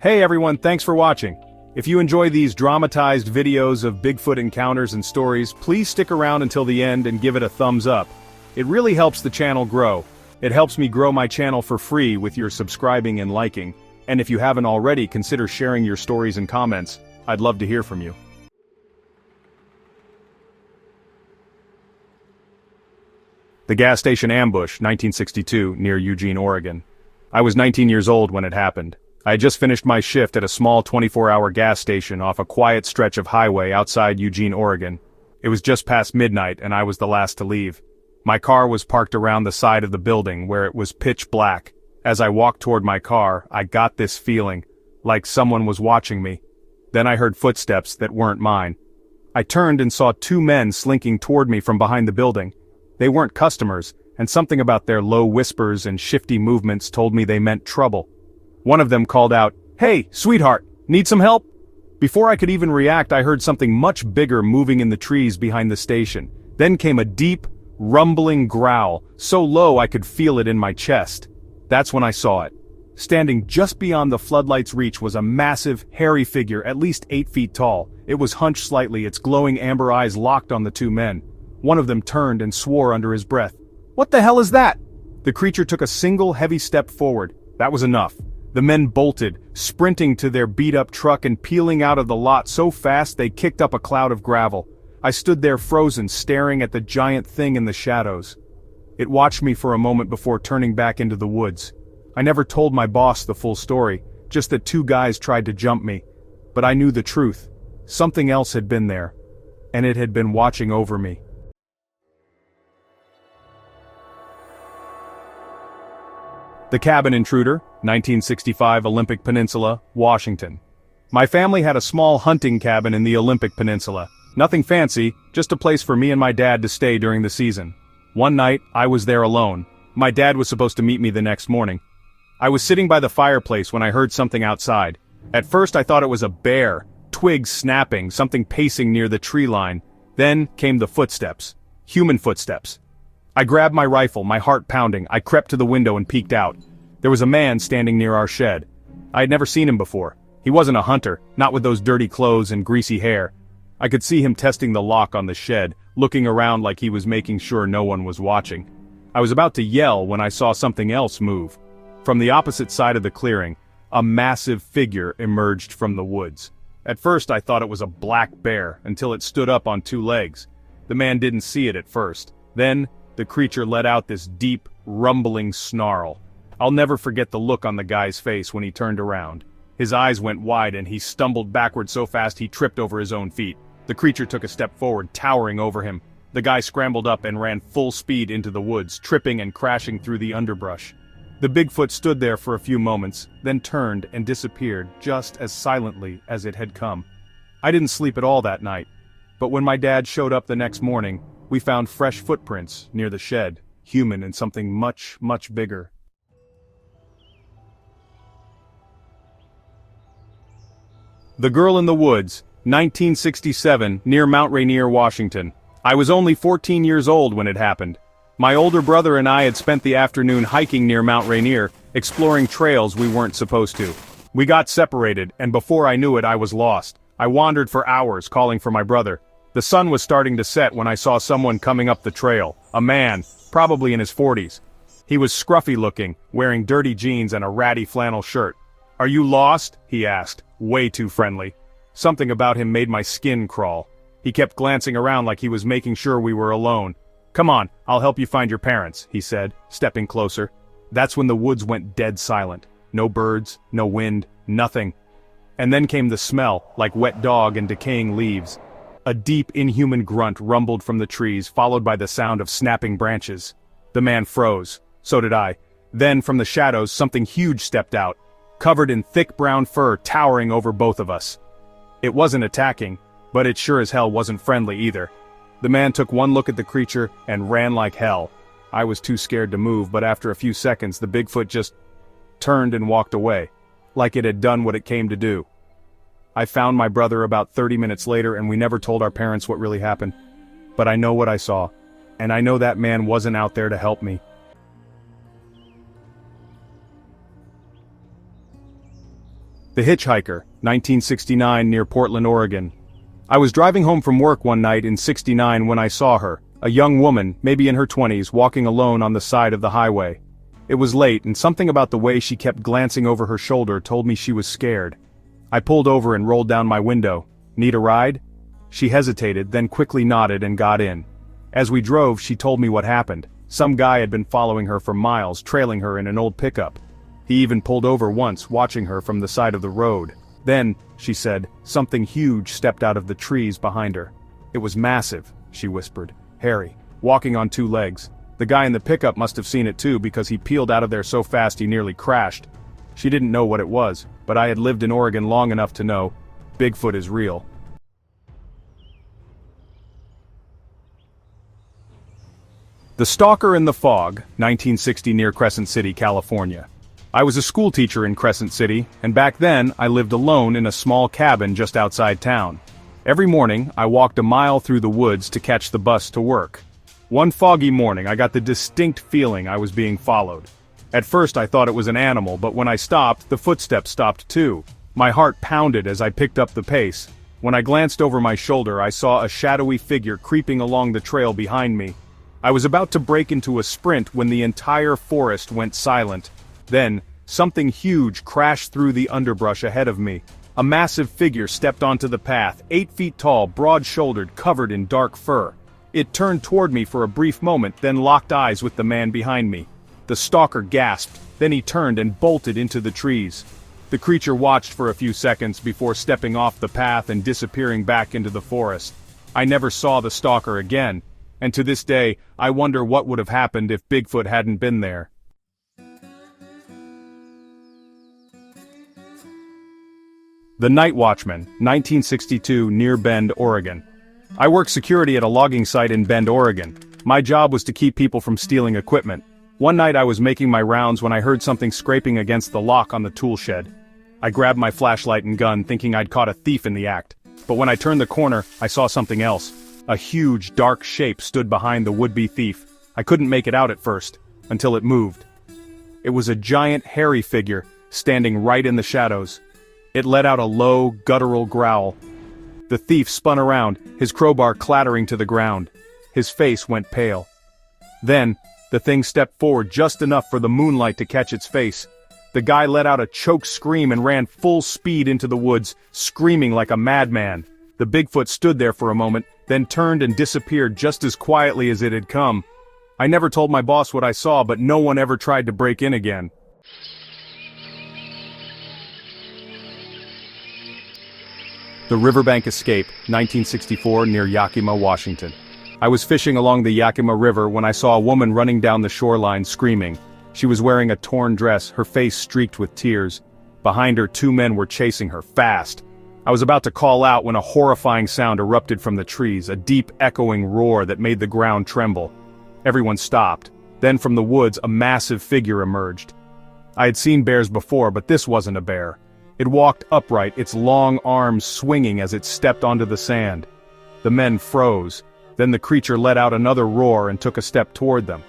Hey everyone, thanks for watching. If you enjoy these dramatized videos of Bigfoot encounters and stories, please stick around until the end and give it a thumbs up. It really helps the channel grow. It helps me grow my channel for free with your subscribing and liking. And if you haven't already, consider sharing your stories and comments. I'd love to hear from you. The gas station ambush, 1962, near Eugene, Oregon. I was 19 years old when it happened. I had just finished my shift at a small 24-hour gas station off a quiet stretch of highway outside Eugene, Oregon. It was just past midnight and I was the last to leave. My car was parked around the side of the building where it was pitch black. As I walked toward my car, I got this feeling, like someone was watching me. Then I heard footsteps that weren't mine. I turned and saw two men slinking toward me from behind the building. They weren't customers, and something about their low whispers and shifty movements told me they meant trouble. One of them called out, "Hey, sweetheart, need some help?" Before I could even react, I heard something much bigger moving in the trees behind the station. Then came a deep, rumbling growl, so low I could feel it in my chest. That's when I saw it. Standing just beyond the floodlight's reach was a massive, hairy figure at least 8 feet tall. It was hunched slightly, its glowing amber eyes locked on the two men. One of them turned and swore under his breath. "What the hell is that?" The creature took a single heavy step forward. That was enough. The men bolted, sprinting to their beat-up truck and peeling out of the lot so fast they kicked up a cloud of gravel. I stood there frozen, staring at the giant thing in the shadows. It watched me for a moment before turning back into the woods. I never told my boss the full story, just that two guys tried to jump me. But I knew the truth. Something else had been there, and it had been watching over me. The Cabin Intruder, 1965, Olympic Peninsula, Washington. My family had a small hunting cabin in the Olympic Peninsula. Nothing fancy, just a place for me and my dad to stay during the season. One night, I was there alone. My dad was supposed to meet me the next morning. I was sitting by the fireplace when I heard something outside. At first I thought it was a bear, twigs snapping, something pacing near the tree line. Then came the footsteps. Human footsteps. I grabbed my rifle, my heart pounding. I crept to the window and peeked out. There was a man standing near our shed. I had never seen him before. He wasn't a hunter, not with those dirty clothes and greasy hair. I could see him testing the lock on the shed, looking around like he was making sure no one was watching. I was about to yell when I saw something else move. From the opposite side of the clearing, a massive figure emerged from the woods. At first I thought it was a black bear, until it stood up on two legs. The man didn't see it at first. Then, the creature let out this deep, rumbling snarl. I'll never forget the look on the guy's face when he turned around. His eyes went wide and he stumbled backward so fast he tripped over his own feet. The creature took a step forward, towering over him. The guy scrambled up and ran full speed into the woods, tripping and crashing through the underbrush. The Bigfoot stood there for a few moments, then turned and disappeared just as silently as it had come. I didn't sleep at all that night, but when my dad showed up the next morning, we found fresh footprints near the shed, human and something much, much bigger. The Girl in the Woods, 1967, near Mount Rainier, Washington. I was only 14 years old when it happened. My older brother and I had spent the afternoon hiking near Mount Rainier, exploring trails we weren't supposed to. We got separated, and before I knew it, I was lost. I wandered for hours, calling for my brother. The sun was starting to set when I saw someone coming up the trail. A man, probably in his 40s. He was scruffy looking, wearing dirty jeans and a ratty flannel shirt. "Are you lost?" he asked, way too friendly. Something about him made my skin crawl. He kept glancing around like he was making sure we were alone. "Come on, I'll help you find your parents," he said, stepping closer. That's when the woods went dead silent. No birds, no wind, nothing. And then came the smell, like wet dog and decaying leaves. A deep, inhuman grunt rumbled from the trees, followed by the sound of snapping branches. The man froze. So did I. Then, from the shadows, something huge stepped out, covered in thick brown fur, towering over both of us. It wasn't attacking, but it sure as hell wasn't friendly either. The man took one look at the creature and ran like hell. I was too scared to move, but after a few seconds the Bigfoot just turned and walked away, like it had done what it came to do. I found my brother about 30 minutes later and we never told our parents what really happened. But I know what I saw, and I know that man wasn't out there to help me. The Hitchhiker, 1969, near Portland, Oregon. I was driving home from work one night in '69 when I saw her, a young woman, maybe in her 20s, walking alone on the side of the highway. It was late, and something about the way she kept glancing over her shoulder told me she was scared. I pulled over and rolled down my window. "Need a ride?" She hesitated, then quickly nodded and got in. As we drove, she told me what happened. Some guy had been following her for miles, trailing her in an old pickup. He even pulled over once, watching her from the side of the road. Then, she said, something huge stepped out of the trees behind her. "It was massive," she whispered. "Hairy, walking on two legs. The guy in the pickup must have seen it too because he peeled out of there so fast he nearly crashed." She didn't know what it was, but I had lived in Oregon long enough to know Bigfoot is real. The Stalker in the Fog, 1960, near Crescent City, California. I was a school teacher in Crescent City, and back then I lived alone in a small cabin just outside town. Every morning, I walked a mile through the woods to catch the bus to work. One foggy morning, I got the distinct feeling I was being followed. At first I thought it was an animal, but when I stopped, the footsteps stopped too. My heart pounded as I picked up the pace. When I glanced over my shoulder, I saw a shadowy figure creeping along the trail behind me. I was about to break into a sprint when the entire forest went silent. Then, something huge crashed through the underbrush ahead of me. A massive figure stepped onto the path, 8 feet tall, broad-shouldered, covered in dark fur. It turned toward me for a brief moment, then locked eyes with the man behind me. The stalker gasped, then he turned and bolted into the trees. The creature watched for a few seconds before stepping off the path and disappearing back into the forest. I never saw the stalker again, and to this day, I wonder what would have happened if Bigfoot hadn't been there. The Night Watchman, 1962, near Bend, Oregon. I worked security at a logging site in Bend, Oregon. My job was to keep people from stealing equipment. One night I was making my rounds when I heard something scraping against the lock on the tool shed. I grabbed my flashlight and gun, thinking I'd caught a thief in the act. But when I turned the corner, I saw something else. A huge, dark shape stood behind the would-be thief. I couldn't make it out at first, until it moved. It was a giant, hairy figure, standing right in the shadows. It let out a low, guttural growl. The thief spun around, his crowbar clattering to the ground. His face went pale. Then, the thing stepped forward just enough for the moonlight to catch its face. The guy let out a choked scream and ran full speed into the woods, screaming like a madman. The Bigfoot stood there for a moment, then turned and disappeared just as quietly as it had come. I never told my boss what I saw, but no one ever tried to break in again. The Riverbank Escape, 1964, near Yakima, Washington. I was fishing along the Yakima River when I saw a woman running down the shoreline screaming. She was wearing a torn dress, her face streaked with tears. Behind her, 2 men were chasing her, fast. I was about to call out when a horrifying sound erupted from the trees, a deep, echoing roar that made the ground tremble. Everyone stopped. Then from the woods, a massive figure emerged. I had seen bears before, but this wasn't a bear. It walked upright, its long arms swinging as it stepped onto the sand. The men froze. Then the creature let out another roar and took a step toward them.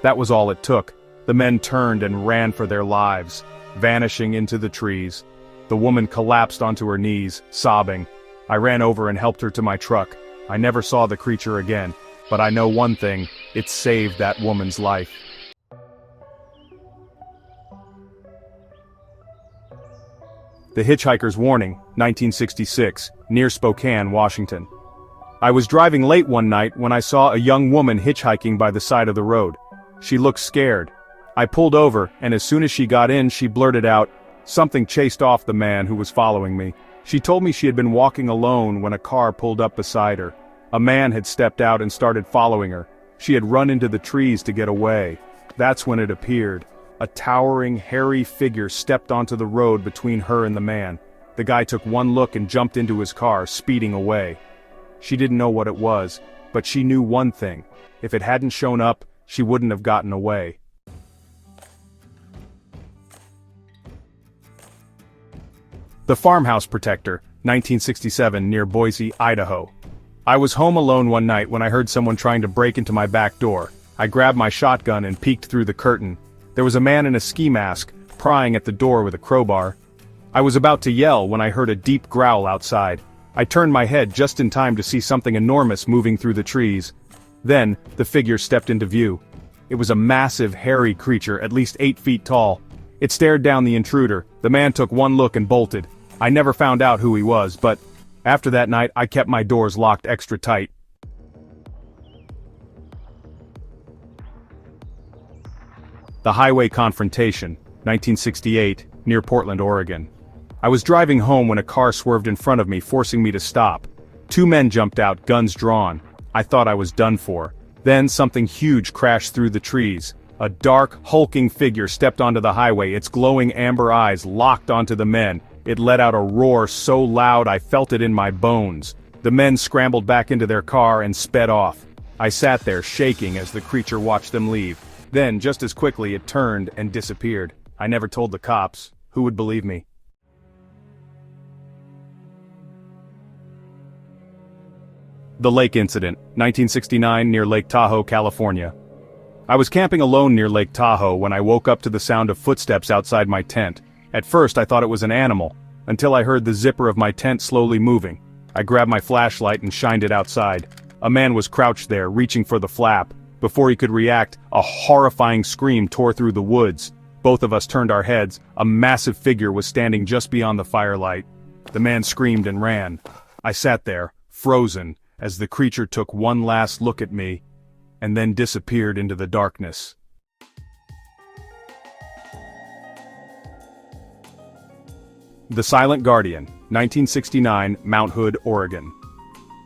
That was all it took. The men turned and ran for their lives, vanishing into the trees. The woman collapsed onto her knees, sobbing. I ran over and helped her to my truck. I never saw the creature again, but I know one thing, it saved that woman's life. The Hitchhiker's Warning, 1966, near Spokane, Washington. I was driving late one night when I saw a young woman hitchhiking by the side of the road. She looked scared. I pulled over, and as soon as she got in, she blurted out, "Something chased off the man who was following me." She told me she had been walking alone when a car pulled up beside her. A man had stepped out and started following her. She had run into the trees to get away. That's when it appeared. A towering, hairy figure stepped onto the road between her and the man. The guy took one look and jumped into his car, speeding away. She didn't know what it was, but she knew one thing. If it hadn't shown up, she wouldn't have gotten away. The Farmhouse Protector, 1967, near Boise, Idaho. I was home alone one night when I heard someone trying to break into my back door. I grabbed my shotgun and peeked through the curtain. There was a man in a ski mask, prying at the door with a crowbar. I was about to yell when I heard a deep growl outside. I turned my head just in time to see something enormous moving through the trees. Then, the figure stepped into view. It was a massive, hairy creature, at least 8 feet tall. It stared down the intruder. The man took one look and bolted. I never found out who he was, but after that night I kept my doors locked extra tight. The Highway Confrontation, 1968, near Portland, Oregon. I was driving home when a car swerved in front of me, forcing me to stop. 2 men jumped out, guns drawn. I thought I was done for. Then something huge crashed through the trees. A dark, hulking figure stepped onto the highway, its glowing amber eyes locked onto the men. It let out a roar so loud I felt it in my bones. The men scrambled back into their car and sped off. I sat there shaking as the creature watched them leave. Then, just as quickly, it turned and disappeared. I never told the cops. Who would believe me? The Lake Incident, 1969, near Lake Tahoe, California. I was camping alone near Lake Tahoe when I woke up to the sound of footsteps outside my tent. At first I thought it was an animal, until I heard the zipper of my tent slowly moving. I grabbed my flashlight and shined it outside. A man was crouched there, reaching for the flap. Before he could react, a horrifying scream tore through the woods. Both of us turned our heads. A massive figure was standing just beyond the firelight. The man screamed and ran. I sat there, frozen, as the creature took one last look at me, and then disappeared into the darkness. The Silent Guardian, 1969, Mount Hood, Oregon.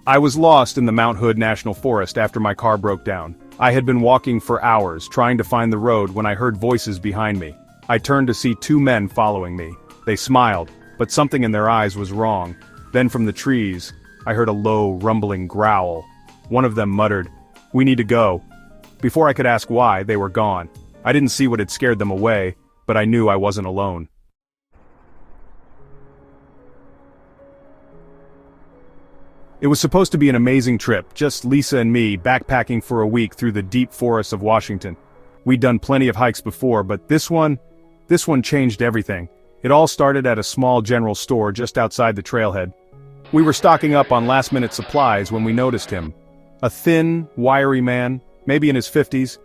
I was lost in the Mount Hood National Forest after my car broke down. I had been walking for hours, trying to find the road when I heard voices behind me. I turned to see 2 men following me. They smiled, but something in their eyes was wrong. Then from the trees, I heard a low, rumbling growl. One of them muttered, "We need to go." Before I could ask why, they were gone. I didn't see what had scared them away, but I knew I wasn't alone. It was supposed to be an amazing trip, just Lisa and me backpacking for a week through the deep forests of Washington. We'd done plenty of hikes before, but this one changed everything. It all started at a small general store just outside the trailhead. We were stocking up on last-minute supplies when we noticed him. A thin, wiry man, maybe in his 50s,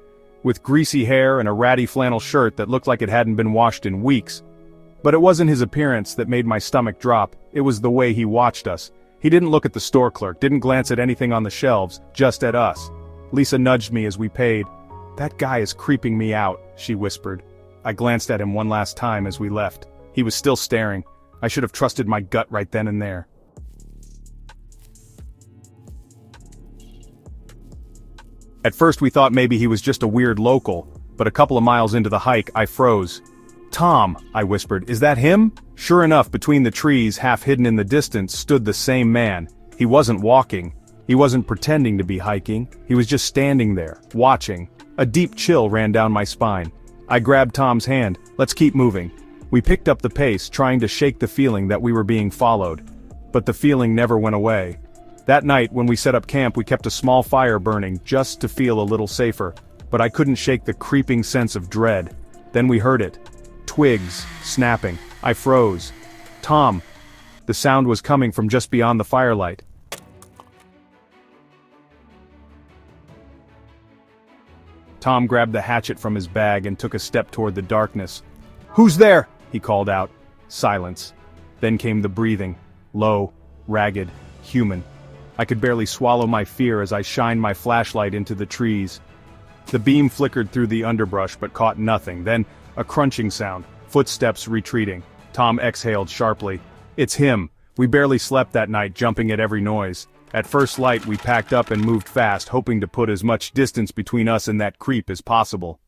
with greasy hair and a ratty flannel shirt that looked like it hadn't been washed in weeks. But it wasn't his appearance that made my stomach drop, it was the way he watched us. He didn't look at the store clerk, didn't glance at anything on the shelves, just at us. Lisa nudged me as we paid. "That guy is creeping me out," she whispered. I glanced at him one last time as we left. He was still staring. I should have trusted my gut right then and there. At first we thought maybe he was just a weird local, but a couple of miles into the hike I froze. "Tom," I whispered, "is that him?" Sure enough, between the trees, half hidden in the distance, stood the same man. He wasn't walking. He wasn't pretending to be hiking. He was just standing there, watching. A deep chill ran down my spine. I grabbed Tom's hand. "Let's keep moving." We picked up the pace, trying to shake the feeling that we were being followed. But the feeling never went away. That night, when we set up camp, we kept a small fire burning, just to feel a little safer. But I couldn't shake the creeping sense of dread. Then we heard it. Twigs, snapping. I froze. "Tom!" The sound was coming from just beyond the firelight. Tom grabbed the hatchet from his bag and took a step toward the darkness. "Who's there?" he called out. Silence. Then came the breathing. Low, ragged, human. I could barely swallow my fear as I shined my flashlight into the trees. The beam flickered through the underbrush but caught nothing. Then, a crunching sound. Footsteps retreating. Tom exhaled sharply. "It's him." We barely slept that night, jumping at every noise. At first light we packed up and moved fast, hoping to put as much distance between us and that creep as possible.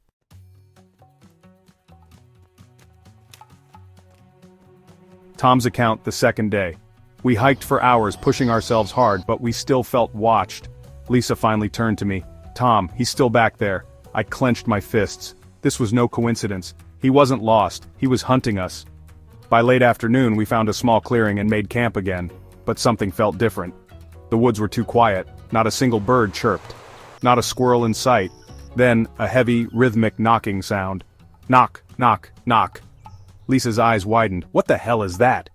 Tom's account the second day. We hiked for hours, pushing ourselves hard, but we still felt watched. Lisa finally turned to me. "Tom, he's still back there." I clenched my fists. This was no coincidence. He wasn't lost, he was hunting us. By late afternoon we found a small clearing and made camp again, but something felt different. The woods were too quiet, not a single bird chirped. Not a squirrel in sight. Then, a heavy, rhythmic knocking sound. Knock, knock, knock. Lisa's eyes widened. What the hell is that?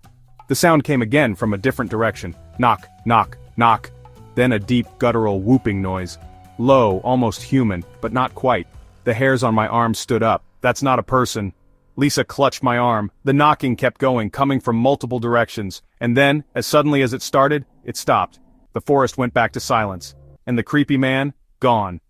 The sound came again from a different direction. Knock, knock, knock. Then a deep guttural whooping noise. Low, almost human, but not quite. The hairs on my arm stood up. That's not a person. Lisa clutched my arm. The knocking kept going, coming from multiple directions. And then, as suddenly as it started, it stopped. The forest went back to silence. And the creepy man, gone.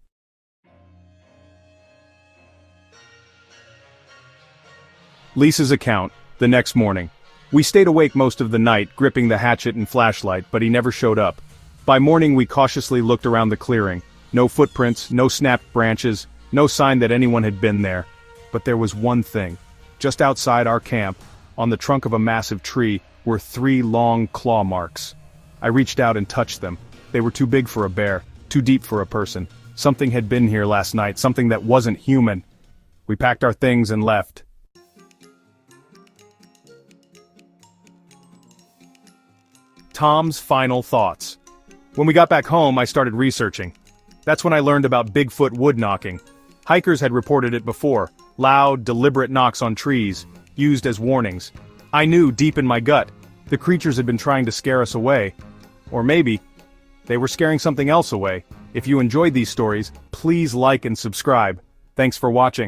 Lisa's account, the next morning. We stayed awake most of the night, gripping the hatchet and flashlight, but he never showed up. By morning we cautiously looked around the clearing. No footprints, no snapped branches, no sign that anyone had been there. But there was one thing. Just outside our camp, on the trunk of a massive tree, were 3 long claw marks. I reached out and touched them. They were too big for a bear, too deep for a person. Something had been here last night, something that wasn't human. We packed our things and left. Tom's final thoughts. When we got back home, I started researching. That's when I learned about Bigfoot wood knocking. Hikers had reported it before, loud, deliberate knocks on trees, used as warnings. I knew deep in my gut, the creatures had been trying to scare us away. Or maybe, they were scaring something else away. If you enjoyed these stories, please like and subscribe. Thanks for watching.